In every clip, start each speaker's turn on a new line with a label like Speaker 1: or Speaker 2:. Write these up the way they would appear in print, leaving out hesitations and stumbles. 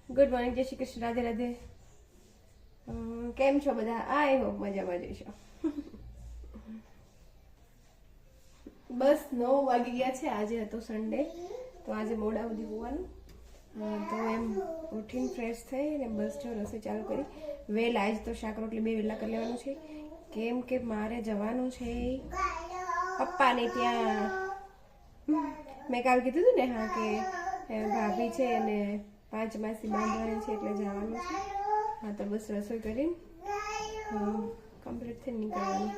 Speaker 1: Good morning, જય શ્રી કૃષ્ણ, રાધે રાધે. કેમ છો બધા? આઈ હોપ મજામાં જઈશો. બસ 9 વાગી ગયા છે. આજે હતો સન્ડે, તો આજે મોડા સુધી હોવાનું. તો એમ ઉઠીને ફ્રેશ થઈ ને બસ જો રસોઈ ચાલુ કરી. વેલ આજ તો શાક રોટલી 2 વેલા કરી લેવાનું છે, કેમ કે મારે જવાનું છે પપ્પાને ત્યાં. મેં કાલ કીધું હતું ને, હા, કે ભાભી છે અને 5 માસી બાંધવાની છે એટલે જવાનું છે. હા, તો બસ રસોઈ કરીને કમ્પ્લીટ થઈને નીકળવાનું.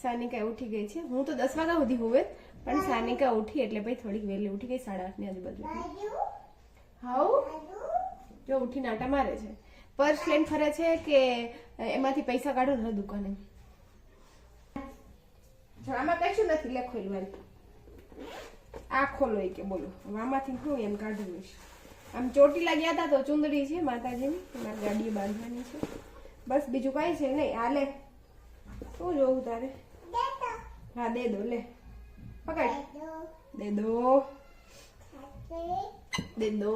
Speaker 1: સાનિકા ઉઠી ગઈ છે. હું તો 10 વાગ્યા સુધી હોવે, પણ સાનિકા ઉઠી એટલે ભાઈ થોડીક વહેલી ઉઠી ગઈ, 8:30 ની આજુબાજુ. હાઉ જો ઉઠીને આટા મારે છે. પર્સ લઈને ફરે છે કે એમાંથી પૈસા કાઢો ને દુકાને. જો આમાં કશું નથી લખેલું, આ ખોલો કે બોલો આમાંથી હું એમ કાઢવું છે. આમ ચોટીલા ગયા હતા તો ચુંદડી છે માતાજીની, મારી ગાડીએ બાંધવાની છે. બસ બીજું કઈ છે નહીં. આ લે, શું જોવું તારે? હા, દે દો, લે પકડ, દે દો, દે દો.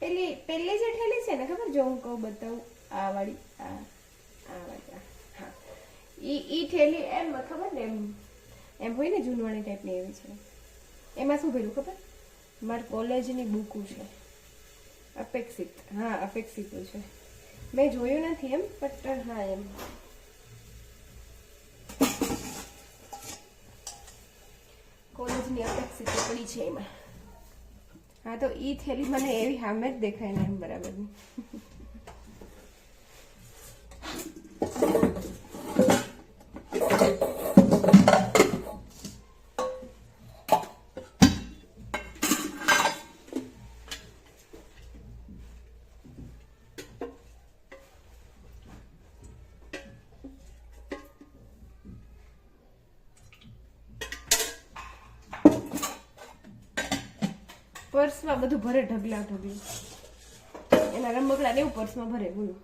Speaker 1: પેલી જે ઠેલી છે ને, ખબર? જો હું કહું બતાવું, આ વાળી, આ વાળી, હા, ઈ ઠેલી એમ ખબર ને, એમ હોય ને જૂનવાણી ટાઈપની એવી છે. એમાં શું ભર્યું ખબર? મારી કોલેજની બુકો છે. અપેક્ષિત, હા, અપેક્ષિત છે. મેં જોયું નથી એમ, બટ હા એમ કોલેજની અપેક્ષિત પડી છે એમાં. હા, તો ઈ થેલી મને એવી સામે જ દેખાય ને એમ બરાબરની. પર્સમાં બધું ભરે, ઢગલા ઢગલી. એના રમકડા ને એવું પર્સમાં ભરે, બોલો.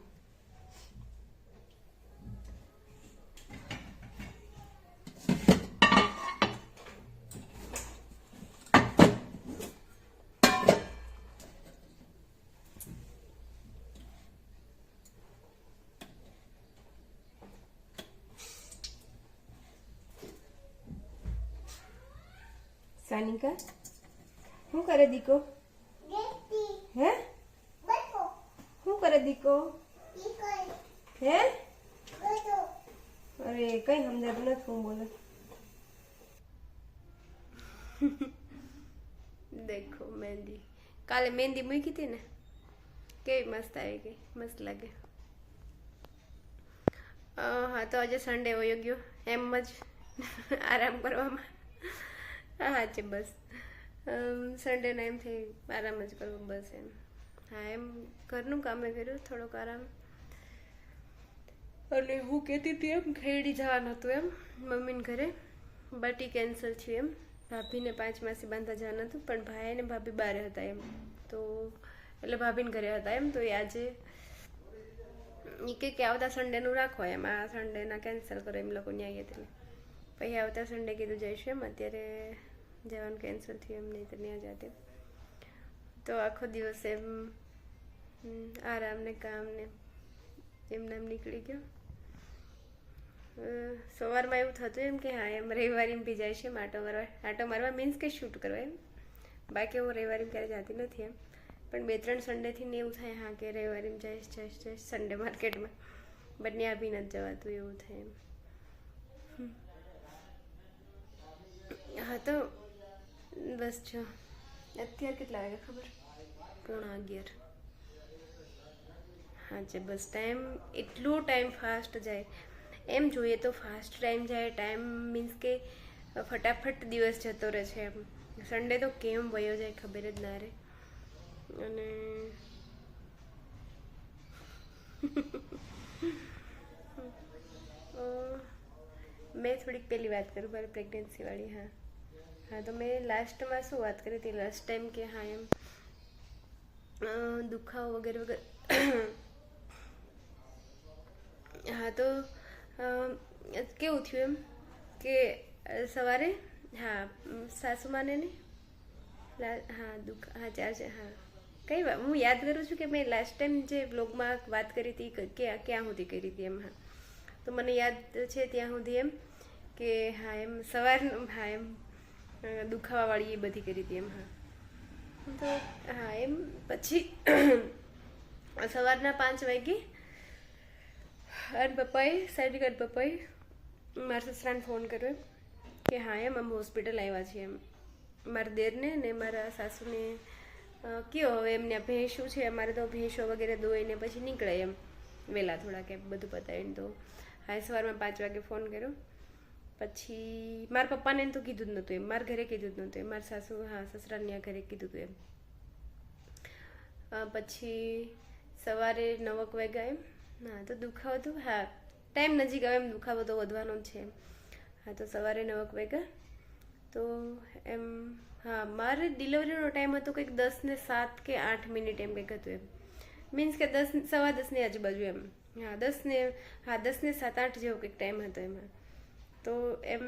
Speaker 1: સાનિકા શું કરે દીકો? હે, શું કરે દીકો? હે, અરે કઈ સમજાતું નથી હું બોલે. દેખો મહેંદી, કાલે મહેંદી મૂકી હતી ને, કેવી મસ્ત આવી ગઈ, મસ્ત લાગે. હા, તો આજે સન્ડે વયો ગયો એમ જ આરામ કરવામાં. હા છે, બસ સન્ડેના એમ થઈ આરામ જ કરવું, બસ એમ. હા, એમ ઘરનું કામે કર્યું, થોડોક આરામ. અને હું કહેતી હતી એમ ખેડી જવાનું હતું એમ મમ્મીને ઘરે, બટ કેન્સલ થયું એમ. ભાભીને 5 માસી બાંધવા જવાનું હતું, પણ ભાઈ ને ભાભી બારે હતા એમ, તો એટલે ભાભીને ઘરે હતા એમ. તો એ આજે એ કે આવતા સન્ડેનું રાખો એમ, આ સન્ડેના કેન્સલ કરો એમ લોકો ન્યાય એટલે. પછી આવતા સન્ડે કીધું જઈશું એમ. અત્યારે જવાનું કેન્સલ થયું એમ, નહીં તો ત્યાં જાતે. તો આખો દિવસ એમ આરામ ને કામ ને એમને એમ નીકળી ગયો. સવારમાં એવું થતું એમ કે હા એમ રવિવારે બી જાય છે આટો મારવા મીન્સ કે શૂટ કરવા એમ. બાકી હું રવિવારે ક્યારે જતી નથી એમ, પણ 2-3 સન્ડેથી ને એવું થાય હા કે રવિવારે જઈશ સન્ડે માર્કેટમાં, બટ ત્યાં બી નથી જવાતું, એવું થાય એમ. હા, તો બસ જો અત્યારે કેટલા વાગે ખબર? 11:15. હા છે, બસ ટાઈમ એટલો ટાઈમ ફાસ્ટ જાય. એમ જોઈએ તો ફાસ્ટ ટાઈમ જાય, ટાઈમ મીન્સ કે ફટાફટ દિવસ જતો રહે છે એમ. સન્ડે તો કેમ વયો જાય ખબર જ ના રહે. અને મેં થોડીક પહેલી વાત કરું મારી પ્રેગ્નન્સીવાળી. હા હા, તો મેં લાસ્ટમાં શું વાત કરી હતી લાસ્ટ ટાઈમ કે હા એમ દુખાવો વગેરે વગેરે. હા, તો કેવું થયું એમ કે સવારે હા સાસુમાને ને હા હા ચાર્જ હા કઈ વાત હું યાદ કરું છું કે મેં લાસ્ટ ટાઈમ જે બ્લોગમાં વાત કરી હતી કે ક્યાં સુધી કરી હતી એમ. હા તો મને યાદ છે ત્યાં સુધી એમ કે હા એમ સવાર હા એમ દુખાવાવાળી એ બધી કરી હતી એમ. હા તો હા એમ પછી સવારના 5 વાગે અને પપ્પાએ સાયન્ટિફિક પપ્પાએ મારા સસરાને ફોન કર્યો કે હા એમ અમે હોસ્પિટલ આવ્યા છીએ એમ. મારા દેરને ને મારા સાસુને કયો હવે એમને ભેંસું છે અમારે તો ભેંસો વગેરે દોઈને પછી નીકળે એમ વહેલા થોડાક એમ બધું પતાવીને. તો હા સવારમાં 5 વાગે ફોન કર્યો. પછી મારા પપ્પાને તો કીધું જ નહોતું એમ, મારા ઘરે કીધું જ નહોતું એમ, મારા સાસુ હા સસરાને ઘરે કીધું હતું એમ. પછી સવારે 9 વાગ્યા એમ. હા તો દુખાવો તો હા ટાઈમ નજીક આવે એમ દુખાવો તો વધવાનો જ છે એમ. હા તો સવારે 9 વાગ્યા તો એમ હા મારે ડિલિવરીનો ટાઈમ હતો કંઈક 10:07 કે 8 મિનિટ એમ કંઈક હતું એમ. મીન્સ કે 10 સવા 10ની આજુબાજુ એમ. હા 10:07 8 જેવો કંઈક ટાઈમ હતો એમાં. તો એમ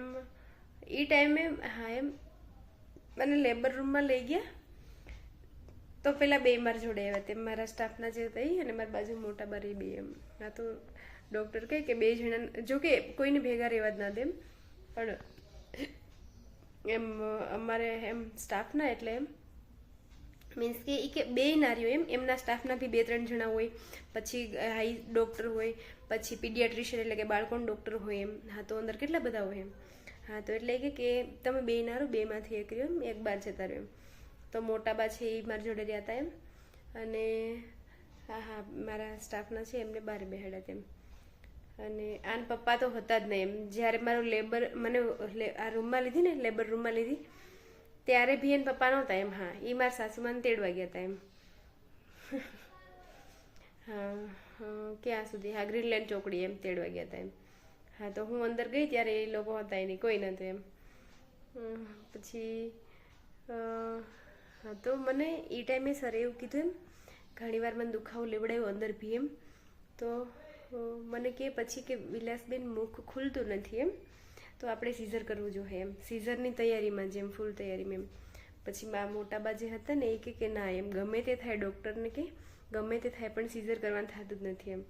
Speaker 1: એ ટાઈમે હા એમ મને લેબર રૂમમાં લઈ ગયા. તો પેલા બે મારા જોડે આવ્યા તેમ મારા સ્ટાફના જે હતા અને મારી બાજુ મોટા બાર બે એમ. હા તો ડૉક્ટર કહે કે 2 જણા જો કે કોઈને ભેગા રહેવા જ ના દે એમ પણ એમ અમારે એમ સ્ટાફના એટલે એમ મીન્સ કે એ કે 2 નારીઓ એમ એમના સ્ટાફના બી 2-3 જણા હોય, પછી હાઈ ડૉક્ટર હોય, પછી પીડિયાટ્રિશિયન એટલે કે બાળકોનો ડૉક્ટર હોય એમ. હા તો અંદર કેટલા બધા હોય એમ. હા તો એટલે કે તમે 2 નારો 2માંથી એક રહ્યો એમ, એક બાર જતા રહ્યો એમ. તો મોટા બા છે એ મારા જોડે રહ્યા હતા એમ. અને હા હા મારા સ્ટાફના છે એમને બહાર બેહાડ્યા તેમ. અને આન પપ્પા તો હતા જ નહીં એમ. જ્યારે મારું લેબર મને આ રૂમમાં લીધી ને લેબર રૂમમાં લીધી ત્યારે બી એને પપ્પા નહોતા એમ. હા એ મારા સાસુમાને તેડવા ગયા હતા એમ. હા ક્યાં સુધી હા ગ્રીનલેન્ડ ચોકડી એમ તેડવા ગયા હતા એમ. હા તો હું અંદર ગઈ ત્યારે એ લોકો હતા નહીં, કોઈ નહોતું એમ. પછી હા તો મને એ ટાઈમે સરે એવું કીધું એમ ઘણીવાર મને દુખાવો લેવડાવ્યો અંદર બી એમ. તો મને કે પછી કે વિલાસબેન મુખ ખુલતું નથી એમ, તો આપણે સીઝર કરવું જોઈએ એમ. સીઝરની તૈયારીમાં જેમ ફૂલ તૈયારીમાં એમ. પછી મોટા બા જે હતા ને એ કે ના એમ ગમે તે થાય ડૉક્ટરને કે ગમે તે થાય પણ સીઝર કરવાનું થતું જ નથી એમ.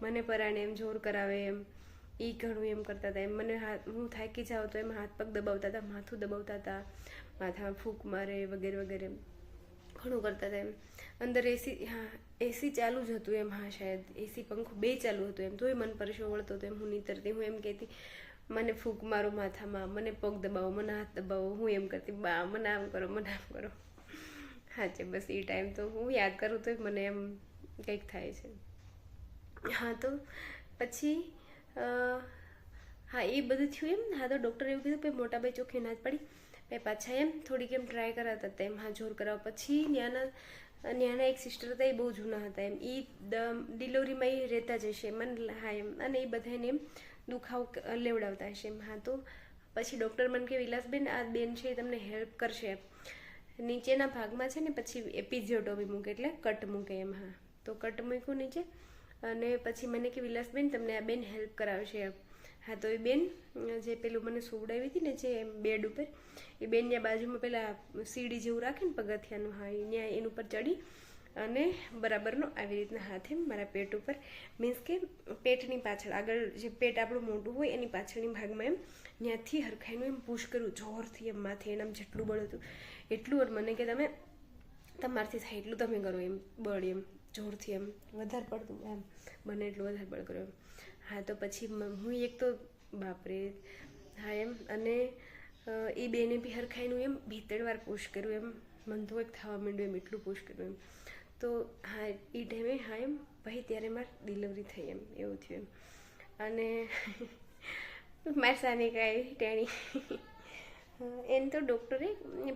Speaker 1: મને પરાણે એમ જોર કરાવે એમ એ ઘણું એમ કરતા હતા એમ. મને હું થાકી જાઉં તો એમ હાથ પગ દબાવતા હતા, માથું દબાવતા હતા, માથામાં ફૂંક મારે વગેરે વગેરે ઘણું કરતા હતા એમ. અંદર એસી હા એસી ચાલુ જ હતું એમ. હા શાયદ એસી પંખો 2 ચાલુ હતું એમ. તોય મને પરસો વળતો હતો એમ. હું નીતરતી હું એમ કહેતી મને ફૂંક મારો માથામાં, મને પગ દબાવો, મને હાથ દબાવો. હું એમ કરતી બા મને આમ કરો, મને આમ કરો. હા છે બસ એ ટાઈમ તો હું યાદ કરું તો મને એમ કંઈક થાય છે. હા તો પછી હા એ બધું થયું એમ. હા તો ડૉક્ટરે એવું કીધું કે મોટા ભાઈ ચોખ્ખી ના જ પડી પછી પાછા એમ થોડીક એમ ટ્રાય કરાવતા હતા એમ. હા જોર કરાવો. પછી ન્યાના એક સિસ્ટર હતા એ બહુ જૂના હતા એમ. એ ડિલિવરીમાં એ રહેતા જ હશે મને હા એમ. અને એ બધાને એમ દુખાવો લેવડાવતા હશે એમ. હા તો પછી ડૉક્ટર મને કે વિલાસબેન આ બેન છે એ તમને હેલ્પ કરશે એમ. નીચેના ભાગમાં છે ને પછી એપિઝિયોટોમી મૂકે એટલે કટ મૂકે એમ. હા તો કટ મૂક્યું નીચે અને પછી મને કે વિલાસબેન તમને આ બેન હેલ્પ કરાવશે એમ. હા તો એ બેન જે પેલું મને સુવડાવી હતી ને જે બેડ ઉપર એ બેનની બાજુમાં પેલા સીડી જેવું રાખે ને પગથિયાનું, હા ત્યાં એની ઉપર ચડી અને બરાબરનો આવી રીતના હાથે મારા પેટ ઉપર મીન્સ કે પેટની પાછળ આગળ જે પેટ આપણું મોટું હોય એની પાછળની ભાગમાં એમ ત્યાંથી હરખાઈનું એમ પુશ કર્યું જોરથી એમ માથે. એનામ જેટલું બળ હતું એટલું મને કે તમે તમારથી થાય એટલું તમે કરો એમ બળ એમ જોરથી એમ વધારે પડતું એમ બને એટલું વધારે બળ કરો એમ. હા તો પછી હું એક તો બાપરે હા એમ. અને એ બેને બી હરખાઈનું એમ 2-3 વાર પુશ કર્યું એમ. મન તો એક થવા માંડ્યું એમ એટલું પુશ કર્યું એમ. તો હા એ ટાઈમે હા એમ ભાઈ ત્યારે મારી ડિલિવરી થઈ એમ એવું થયું એમ. અને મારી સામે કાંઈ ટેણી એને તો ડૉક્ટરે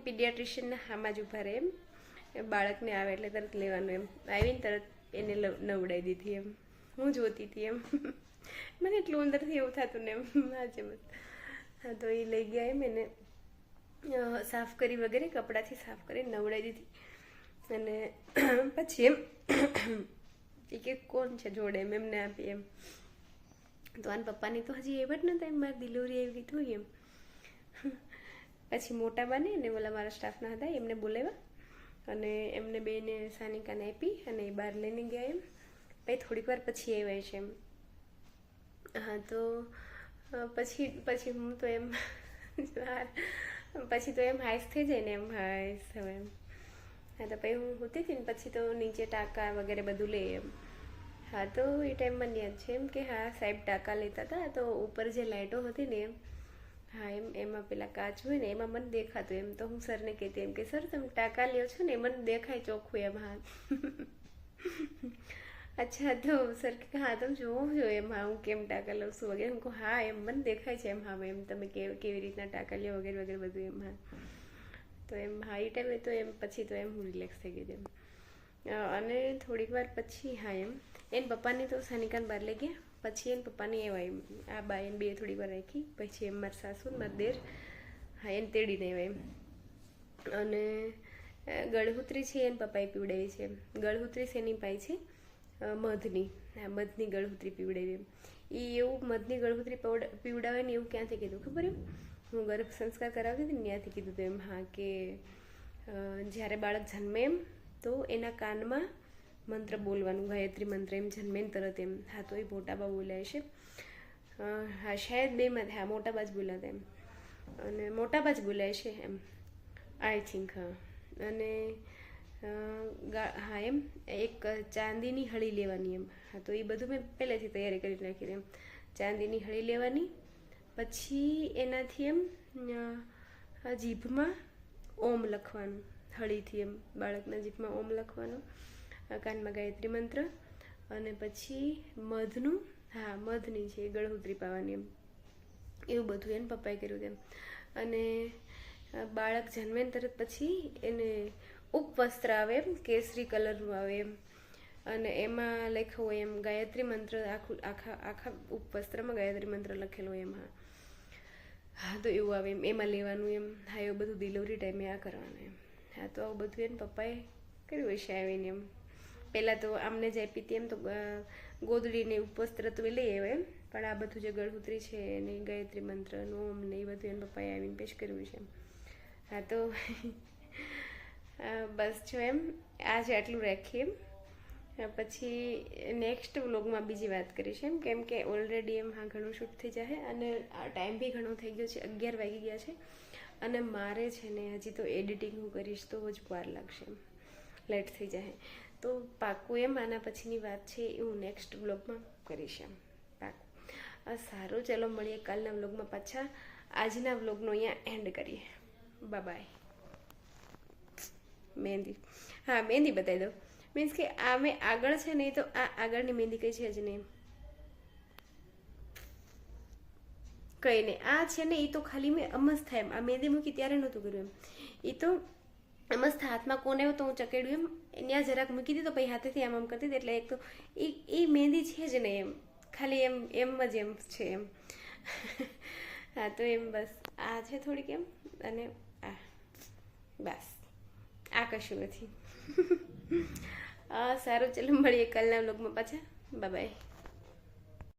Speaker 1: પીડિયાટ્રિશિયનના હામાં જ ઊભા રહે એમ. બાળકને આવે એટલે તરત લેવાનું એમ. આવીને તરત એને નવડાવી દીધી એમ. હું જોતી હતી એમ. મને એટલું અંદરથી એવું થતું ને એમ. હાચે બસ. હા તો એ લઈ ગયા એમ. એને સાફ કરી વગેરે કપડાથી સાફ કરીને નવડાવી દીધી. અને પછી એમ એ કે કોણ છે જોડે એમ એમને આપી એમ. તો આના પપ્પાની તો હજી એવા જ નહોતા એમ મારી ડિલિવરી આવી ગઈ એમ. પછી મોટા બાને અને ઓલા મારા સ્ટાફના હતા એમને બોલાવ્યા અને એમને બેને સાનિકાને આપી અને એ બહાર લઈને ગયા એમ. પછી થોડીક વાર પછી આવ્યા છે એમ. હા તો પછી હું તો એમ પછી તો એમ હાઈસ થઈ જાય ને એમ હાઈસ હવે એમ. હા તો પછી હું હોતી હતી ને પછી તો નીચે ટાંકા વગેરે બધું લે એમ. હા તો એ ટાઈમ મને યાદ છે એમ કે હા સાહેબ ટાંકા લેતા હતા તો ઉપર જે લાઇટો હતી ને એમ હા એમાં પેલા કાચ હોય ને એમાં મને દેખાતું એમ. તો હું સરને કહેતી એમ કે સર તમે ટાંકા લ્યો છો ને મને દેખાય ચોખ્ખું એમ. હા અચ્છા તો સર કે હા તમે જોવો છો એમ હા હું કેમ ટાંકા લઉં છું વગેરે. હું કહું હા એમ મને દેખાય છે એમ હા એમ તમે કેવી રીતના ટાંકા લ્યો વગેરે વગેરે બધું એમ. હા તો એમ હા એ ટાઈમે તો એમ પછી તો એમ હું રિલેક્સ થઈ ગઈ એમ. અને થોડીક વાર પછી હા એમ એને પપ્પાની તો સાનિકાને બહાર લઈ ગયા. પછી એને પપ્પાની એવા એમ આ બા એને બે થોડીક વાર રાખી. પછી એમ મારા સાસુ ને મારા દેર હા એને તેડીને આવ્યા એમ. અને ગળહુત્રી છે એને પપ્પાએ પીવડાવી છે એમ. ગળહુત્રી શેની પાઈ છે મધની. હા મધની ગળહુત્રી પીવડાવી એમ. એ એવું મધની ગળહુત્રી પીવડાવે ને એવું ક્યાંથી કીધું ખબર એમ હું ગર્ભ સંસ્કાર કરાવતી હતી ને ત્યાંથી કીધું હતું એમ. હા કે જ્યારે બાળક જન્મે એમ તો એના કાનમાં મંત્ર બોલવાનું ગાયત્રી મંત્ર એમ જન્મે ને તરત એમ. હા તો એ મોટાબા બોલ્યા છે. હા શાયદ બેમાંથી હા મોટાબા જ બોલ્યા હતા એમ. અને મોટાબા જ બોલ્યા છે એમ આઈ થિંક. હા અને હા એમ એક ચાંદીની હળી લેવાની એમ. હા તો એ બધું મેં પહેલેથી તૈયારી કરી નાખી એમ. ચાંદીની હળી લેવાની પછી એનાથી એમ જીભમાં ઓમ લખવાનું હળીથી એમ. બાળકના જીભમાં ઓમ લખવાનું, કાનમાં ગાયત્રી મંત્ર અને પછી મધનું હા મધની છે ગળહુત્રી પાવાની એમ. એવું બધું એને પપ્પાએ કર્યું એમ. અને બાળક જન્મે તરત પછી એને ઉપવસ્ત્ર આવે એમ કેસરી કલરનું આવે એમ. અને એમાં લખ્યું હોય એમ ગાયત્રી મંત્ર આખા ઉપવસ્ત્રમાં ગાયત્રી મંત્ર લખેલો હોય એમ. હા તો એવું આવે એમ એમાં લેવાનું એમ. હા એવું બધું ડિલિવરી ટાઈમે આ કરવાનું એમ. હા તો આવું બધું એને પપ્પાએ કર્યું હશે આવીને એમ. પહેલાં તો આમને જ આપી હતી એમ તો ગોદડીને ઉપવસ્ત્ર તો એ લઈ આવ્યા એમ. પણ આ બધું જે ગળહુત્રી છે અને ગાયત્રી મંત્રનું ઓમ ને એ બધું એને પપ્પાએ આવીને પેશ કર્યું છે એમ. હા તો બસ જો એમ આજે આટલું રાખીએ એમ. પછી નેક્સ્ટ વ્લોગમાં બીજી વાત કરીશ એમ. કેમ કે ઓલરેડી એમ હા ઘણું શૂટ થઈ જાય અને આ ટાઈમ બી ઘણો થઈ ગયો છે. 11 વાગી ગયા છે અને મારે છે ને હજી તો એડિટિંગ હું કરીશ તો જ વાર લાગશે એમ. લેટ થઈ જાય તો પાકું એમ આના પછીની વાત છે એ હું નેક્સ્ટ વ્લોગમાં કરીશ એમ પાકું. સારું ચલો મળીએ કાલના વ્લોગમાં પાછા. આજના વ્લોગનો અહીંયા એન્ડ કરીએ. બાય. મહેંદી હા મહેંદી બતાવી દઉં. મીન્સ કે આ મેં આગળ છે ને તો આ આગળની મહેંદી કઈ છે જ નહીં. કંઈ નહીં આ છે ને એ તો ખાલી મેં અમસ્ત થાય એમ. આ મહેંદી મૂકી ત્યારે નહોતું કર્યું એમ. એ તો મસ્ત હાથમાં કોને તો હું ચકેડ્યું એમ ત્યાં જરાક મૂકી દીધો પછી હાથેથી આમ કરતી હતી એટલે એક તો એ મહેંદી છે જ નહીં એમ. ખાલી એમ જ એમ છે એમ. હા તો એમ બસ આ છે થોડીક એમ અને આ બસ આ કશું નથી. સારું ચલો મળીએ કાલના વ્લોગમાં પાછા. બાય.